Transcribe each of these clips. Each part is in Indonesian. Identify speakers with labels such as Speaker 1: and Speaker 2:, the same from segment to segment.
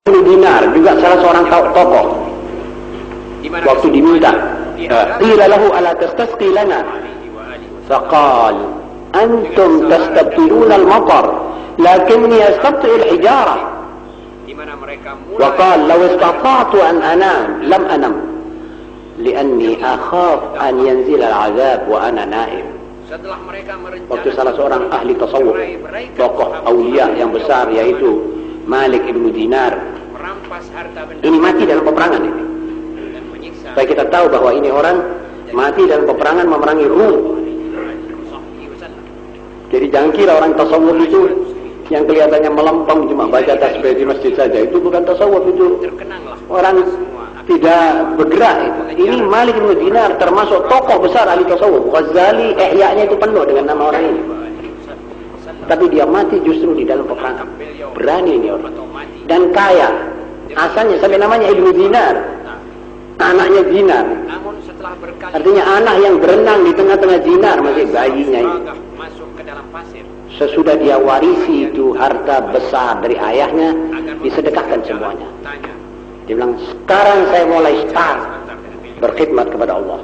Speaker 1: Dinar juga salah seorang tokoh waktu diminta qila lahu ala tastasqi lana faqal antum tastabtiluna al-matar lakinni astabti al-hijarah wa qala law istata'tu an anam lam anam lianni akhaf an yanzil al-azab wa ana naim. Waktu salah seorang ahli tasawuf, tokoh aulia yang besar, yaitu Malik ibnu Dinar, ini mati dalam peperangan ini. Supaya kita tahu bahwa ini orang mati dalam peperangan memerangi Rum. Jadi jangan kira orang tasawuf itu yang kelihatannya melempem cuma baca tasbih di masjid saja, itu bukan tasawuf, itu orang tidak bergerak. Ini Malik ibnu Dinar termasuk tokoh besar ahli tasawuf. Ghazali Ihya-nya itu penuh dengan nama orang ini. Tapi dia mati justru di dalam peperangan. Berani ini orang. Dan kaya. Asalnya sampai namanya Ibnu Dinar. Anaknya Dinar. Artinya anak yang berenang di tengah-tengah Dinar, masih bayinya ini. Sesudah dia warisi itu harta besar dari ayahnya, disedekahkan semuanya. Dia bilang, sekarang saya mulai start berkhidmat kepada Allah.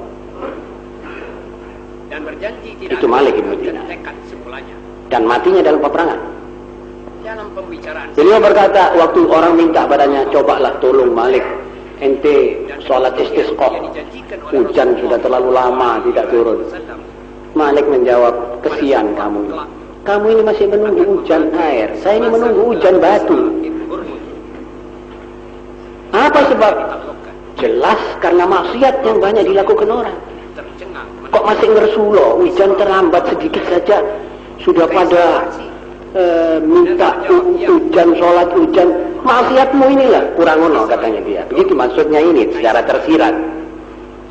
Speaker 1: Itu Malik ibnu Dinar. Dan matinya dalam peperangan. Beliau berkata, waktu orang minta padanya, cobalah tolong Malik, ente sholat istisqa, hujan sudah terlalu lama tidak turun. Malik menjawab, kesian kamu ini. Kamu ini masih menunggu hujan air, saya ini menunggu hujan batu. Apa sebab? Jelas karena maksiat yang banyak dilakukan orang. Kok masih ngersulo, hujan terlambat sedikit saja sudah pada minta hujan, sholat hujan. Maksiatmu inilah kurang ono, katanya dia. Begitu maksudnya ini secara tersirat.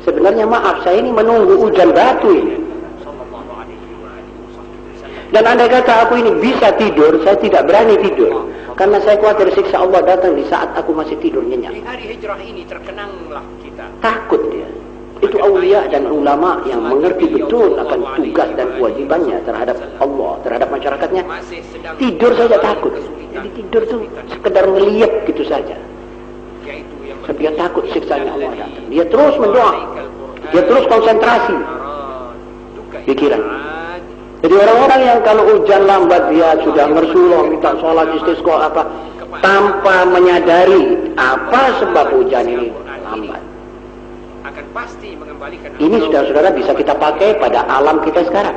Speaker 1: Sebenarnya maaf, saya ini menunggu hujan batu ini. Dan andai kata aku ini bisa tidur, saya tidak berani tidur, karena saya khawatir siksa Allah datang di saat aku masih tidur nyenyak. Di hari hijrah ini terkenanglah kita. Takut dia. Itu aulia dan ulama yang mengerti betul akan tugas dan kewajibannya terhadap Allah, terhadap masyarakatnya. Tidur saja takut. Jadi tidur itu sekedar ngeliat gitu saja. Sebab dia takut siksanya Allah datang. Dia terus mendoa. Dia terus konsentrasi pikiran. Jadi orang-orang yang kalau hujan lambat dia sudah ngersuloh, minta sholat istisqa apa, tanpa menyadari apa sebab hujan ini lambat. Ini saudara-saudara bisa kita pakai pada alam kita sekarang.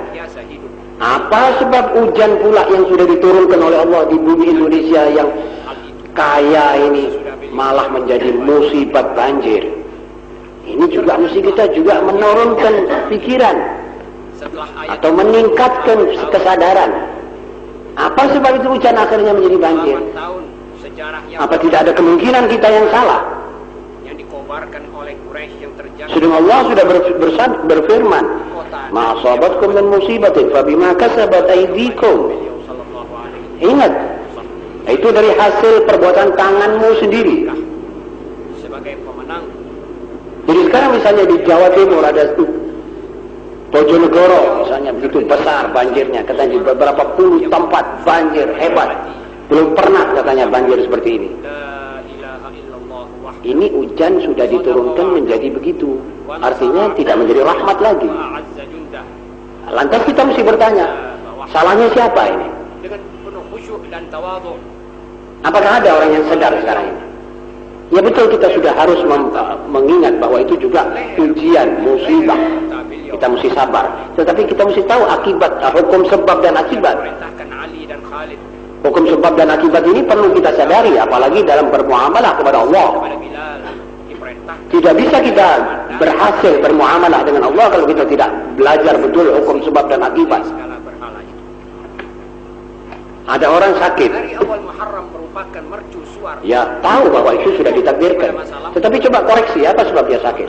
Speaker 1: Apa sebab hujan pula yang sudah diturunkan oleh Allah di bumi Indonesia yang kaya ini malah menjadi musibah banjir? Ini juga mesti kita juga menurunkan pikiran atau meningkatkan kesadaran. Apa sebab itu hujan akhirnya menjadi banjir? Apa tidak ada kemungkinan kita yang salah? Sedang Allah sudah berfirman, ma asabatkum min musibatin fabima kasabat aydikum. Ingat, itu dari hasil perbuatan tanganmu sendiri. Jadi sekarang misalnya di Jawa Timur ada Bojonegoro misalnya, begitu besar banjirnya, katanya di beberapa puluh tempat banjir hebat. Belum pernah katanya banjir seperti ini. Ini hujan sudah diturunkan menjadi begitu. Artinya tidak menjadi rahmat lagi. Lantas kita mesti bertanya, salahnya siapa ini? Apakah ada orang yang sadar sekarang ini? Ya betul, kita sudah harus mengingat bahwa itu juga ujian, musibah. Kita mesti sabar. Tetapi kita mesti tahu akibat, hukum sebab dan akibat. Hukum sebab dan akibat ini perlu kita sadari, apalagi dalam bermuamalah kepada Allah. Tidak bisa kita berhasil bermuamalah dengan Allah kalau kita tidak belajar betul hukum sebab dan akibat. Ada orang sakit, ya tahu bahwa itu sudah ditakdirkan, tetapi coba koreksi apa sebab dia sakit.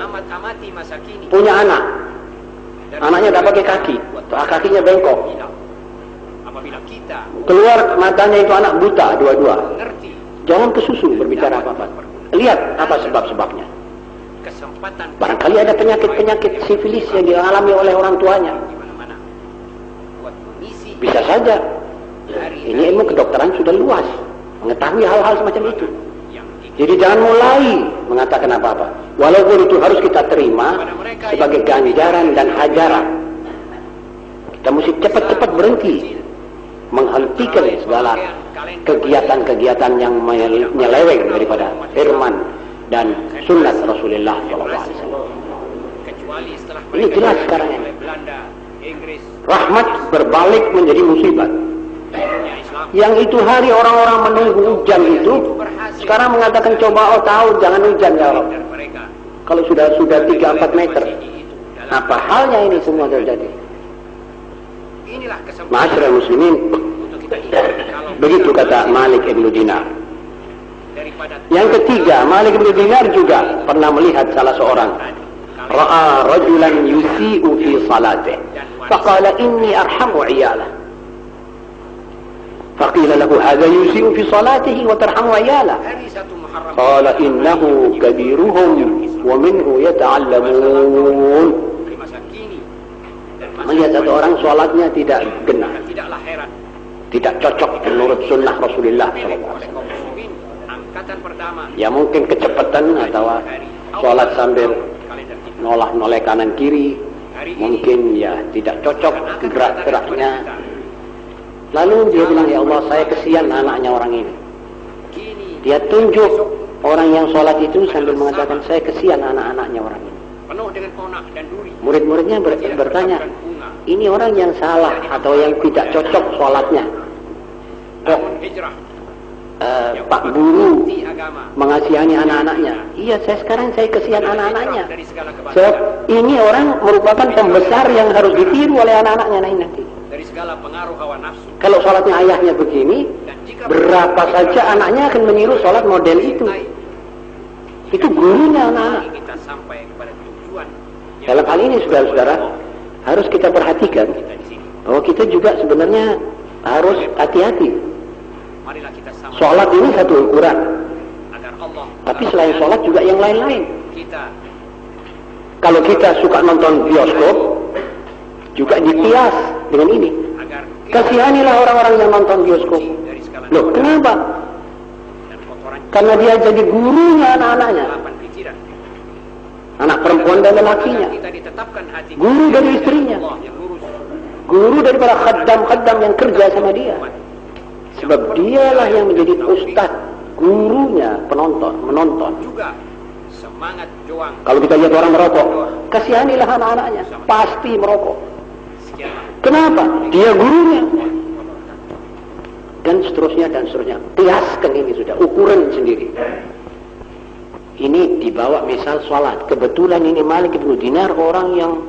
Speaker 1: Punya anak, anaknya tidak pakai kaki, kakinya bengkok, keluar matanya itu anak buta dua-dua. Jangan kesusu berbicara apa-apa. Lihat apa sebab-sebabnya. Barangkali ada penyakit-penyakit sifilis yang dialami oleh orang tuanya. Bisa saja. Ini ilmu kedokteran sudah luas, mengetahui hal-hal semacam itu. Jadi jangan mulai mengatakan apa-apa. Walaupun itu harus kita terima sebagai ganjaran dan hajaran. Kita mesti cepat-cepat berhenti menghentikan segala kegiatan-kegiatan yang menyeleweng daripada firman dan sunnah Rasulullah SAW. Ini jelas sekarang ini. Rahmat berbalik menjadi musibah. Yang itu hari orang-orang menunggu hujan itu, sekarang mengatakan coba tahu jangan hujan ya Allah. Kalau sudah 3-4 meter, apa halnya ini semua terjadi? Ma'asyiral muslimin, begitu kata Malik ibn Dinar. Yang ketiga, Malik ibn Dinar juga pernah melihat salah seorang ra'a rajulan yusi'u fi salatih faqala inni arhamu 'iyalah. فقيل له هذا يسيء في صلاته وترحم عياله قال إنه كبيرهم ومنه يتعلمون. Melihat satu orang sholatnya tidak benar, tidak cocok menurut sunnah Rasulullah SAW. Ya mungkin kecepatan atau sholat sambil noleh kanan kiri, mungkin ya tidak cocok gerak-geraknya. Lalu dia bilang, ya Allah, saya kesian anaknya orang ini. Dia tunjuk orang yang sholat itu sambil mengatakan, saya kesian anak-anaknya orang ini. Murid-muridnya bertanya, ini orang yang salah atau yang tidak cocok sholatnya? Kok Pak Guru mengasihani anak-anaknya? Iya, saya kesian anak-anaknya. Sebab ini orang merupakan pembesar yang harus ditiru oleh anak-anaknya nanti. Dari segala pengaruh hawa nafsu. Kalau sholatnya ayahnya begini, berapa saja anaknya akan meniru sholat model itu. Itu gurunya anak-anak. Dalam hal ini saudara-saudara, harus kita perhatikan bahwa kita juga sebenarnya harus hati-hati. Sholat ini satu ukuran, tapi selain sholat juga yang lain-lain. Kalau kita suka nonton bioskop, juga dipias dengan ini. Kasihanilah orang-orang yang nonton bioskop. Loh, kenapa? Karena dia jadi gurunya anak-anaknya, anak perempuan dan lelakinya, guru dari istrinya, guru daripada khaddam-khaddam yang kerja sama dia. Sebab dialah yang menjadi ustaz, gurunya menonton. Kalau kita lihat orang merokok, kasihanilah anak-anaknya, pasti merokok. Kenapa? Dia gurunya. Dan seterusnya dan seterusnya. Kiaskan ini sudah, ukuran sendiri. Ini dibawa misal sholat. Kebetulan ini Malik ibn Dinar orang yang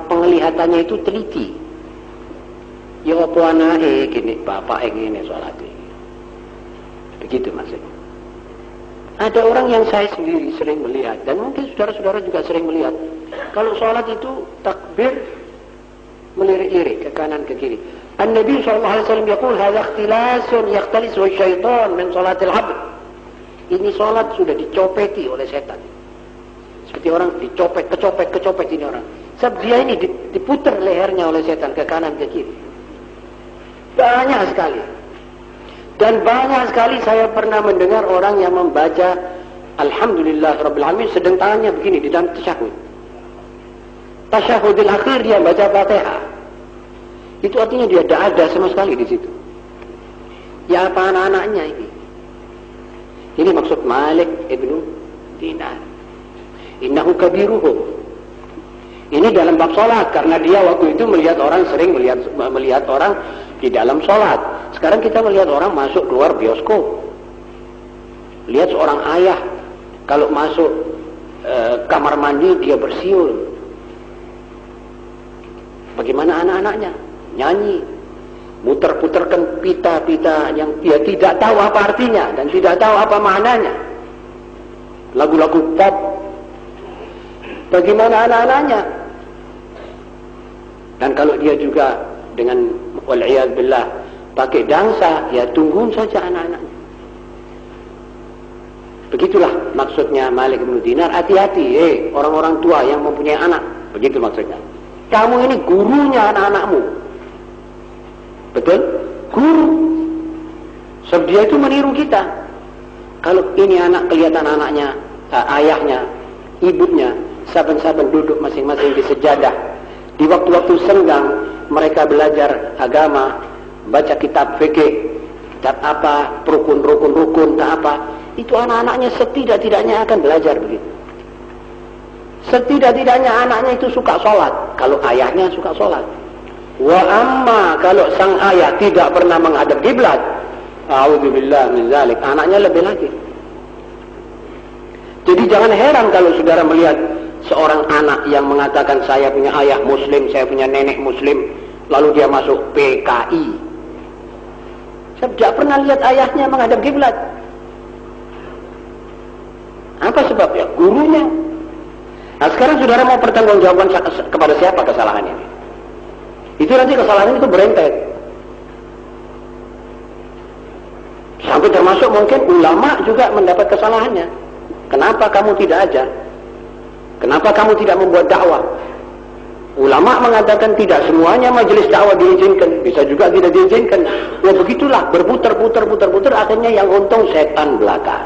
Speaker 1: penglihatannya itu teliti. Ya apa anake gini, bapak gini sholat ini. Begitu maksudnya. Ada orang yang saya sendiri sering melihat, dan mungkin saudara-saudara juga sering melihat, kalau sholat itu takbir melirik-lirik ke kanan ke kiri. An-Nabi SAW yaqul hadza ikhtilasun yaqtalisu syaitan min salatil abd. Ini sholat sudah dicopeti oleh setan. Seperti orang kecopet ini orang. Sebab dia ini diputar lehernya oleh setan ke kanan ke kiri. Banyak sekali. Dan banyak sekali saya pernah mendengar orang yang membaca Alhamdulillah Rabbil Alamin sedang tangannya begini di dalam tasyahud. Tasyahudil akhir dia baca Fatihah. Itu artinya dia tidak ada sama sekali di situ. Ya apa anak-anaknya ini? Ini maksud Malik ibn Dinar. Innahu kabiruhum. Ini dalam bab sholat, karena dia waktu itu melihat orang sering melihat orang di dalam sholat. Sekarang kita melihat orang masuk keluar bioskop. Lihat seorang ayah kalau masuk kamar mandi dia bersiul. Bagaimana anak-anaknya? Nyanyi, muter-puterkan pita-pita yang dia tidak tahu apa artinya dan tidak tahu apa maknanya. Lagu-lagu pop. Bagaimana anak-anaknya? Dan kalau dia juga dengan wal'iyad billah pakai dansa, ya tungguin saja anak-anaknya. Begitulah maksudnya Malik bin Dinar. Hati-hati, orang-orang tua yang mempunyai anak. Begitu maksudnya. Kamu ini gurunya anak-anakmu. Betul? Guru. Sebab dia itu meniru kita. Kalau ini anak kelihatan anaknya, ayahnya, ibunya, saben-saben duduk masing-masing di sejadah. Di waktu-waktu senggang mereka belajar agama, baca kitab fikih, kitab apa, rukun, tak apa. Itu anak-anaknya setidak-tidaknya akan belajar begitu. Setidak-tidaknya anaknya itu suka sholat, kalau ayahnya suka sholat. Wa amma kalau sang ayah tidak pernah menghadap kiblat, a'udzubillah min zalik, anaknya lebih lagi. Jadi jangan heran kalau saudara melihat seorang anak yang mengatakan saya punya ayah muslim, saya punya nenek muslim, lalu dia masuk PKI. Saya tidak pernah lihat ayahnya menghadap kiblat. Apa sebabnya? Gurunya. Nah sekarang saudara mau pertanggungjawaban kepada siapa kesalahannya? Itu nanti kesalahan itu berentet. Sampai termasuk mungkin ulama juga mendapat kesalahannya. Kenapa kamu tidak ajar? Kenapa kamu tidak membuat dakwah? Ulama mengatakan tidak semuanya majelis dakwah diizinkan, bisa juga tidak diizinkan. Ya begitulah, berputar-putar, akhirnya yang untung setan belaka.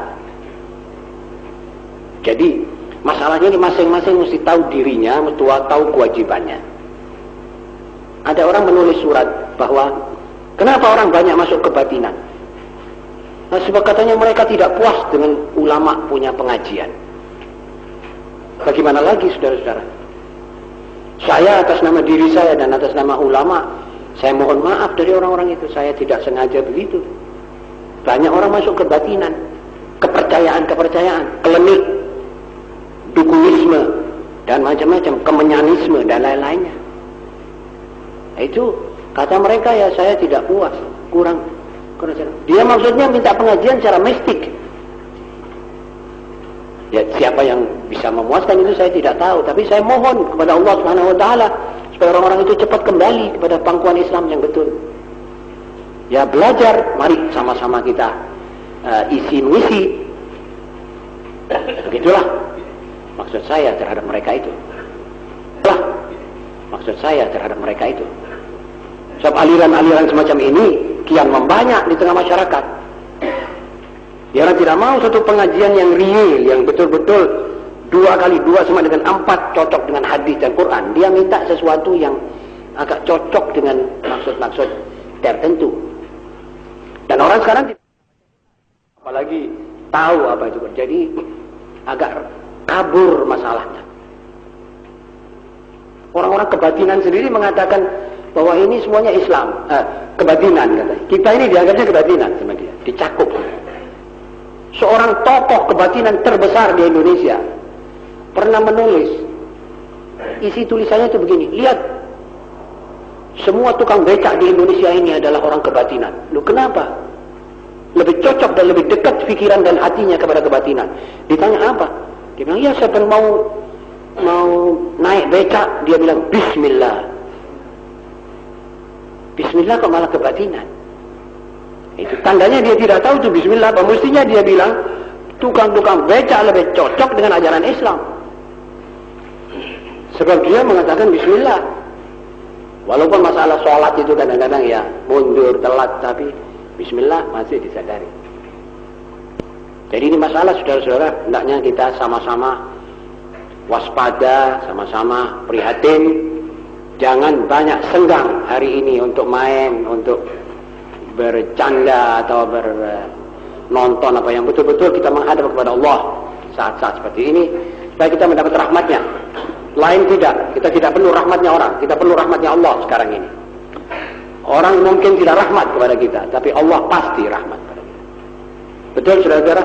Speaker 1: Jadi masalahnya ini masing-masing mesti tahu dirinya, mesti tahu kewajibannya. Ada orang menulis surat bahwa kenapa orang banyak masuk kebatinan? Nah, sebab katanya mereka tidak puas dengan ulama punya pengajian. Bagaimana lagi saudara-saudara? Saya atas nama diri saya dan atas nama ulama, saya mohon maaf dari orang-orang itu. Saya tidak sengaja begitu. Banyak orang masuk kebatinan, kepercayaan, klinik, dukunisme, dan macam-macam, kemenyanisme, dan lain-lainnya. Itu kata mereka ya saya tidak puas, kurang. Dia maksudnya minta pengajian secara mistik. Ya siapa yang bisa memuaskan itu saya tidak tahu, tapi saya mohon kepada Allah Subhanahu wa taala supaya orang-orang itu cepat kembali kepada pangkuan Islam yang betul. Ya belajar, mari sama-sama kita isi mengisi. Begitulah maksud saya terhadap mereka itu. Maksud saya terhadap mereka itu. Sebab aliran-aliran semacam ini kian membanyak di tengah masyarakat. Dia orang tidak mau satu pengajian yang real, yang betul-betul 2x2 sama dengan 4 cocok dengan hadis dan Quran. Dia minta sesuatu yang agak cocok dengan maksud-maksud tertentu. Dan orang sekarang apalagi tahu apa itu, jadi agak kabur masalahnya. Orang-orang kebatinan sendiri mengatakan bahwa ini semuanya Islam, kebatinan katanya. Kita ini dianggapnya kebatinan sama dia, dicakup. Seorang tokoh kebatinan terbesar di Indonesia pernah menulis, isi tulisannya itu begini, lihat, semua tukang becak di Indonesia ini adalah orang kebatinan. Loh kenapa? Lebih cocok dan lebih dekat pikiran dan hatinya kepada kebatinan. Ditanya apa? Dia bilang, ya saya mau naik becak, dia bilang Bismillah. Bismillah kok malah kebatinan? Itu tandanya dia tidak tahu itu Bismillah apa. Mestinya dia bilang tukang-tukang becak lebih cocok dengan ajaran Islam. Sebab dia mengatakan Bismillah. Walaupun masalah sholat itu kadang-kadang ya mundur, telat, tapi Bismillah masih disadari. Jadi ini masalah saudara-saudara, hendaknya kita sama-sama waspada, sama-sama prihatin. Jangan banyak senggang hari ini untuk main, untuk bercanda atau nonton apa yang betul-betul kita menghadap kepada Allah saat-saat seperti ini supaya kita mendapat rahmatnya. Lain tidak, kita tidak perlu rahmatnya orang, kita perlu rahmatnya Allah sekarang ini. Orang mungkin tidak rahmat kepada kita, tapi Allah pasti rahmat kepada kita. Betul saudara-saudara?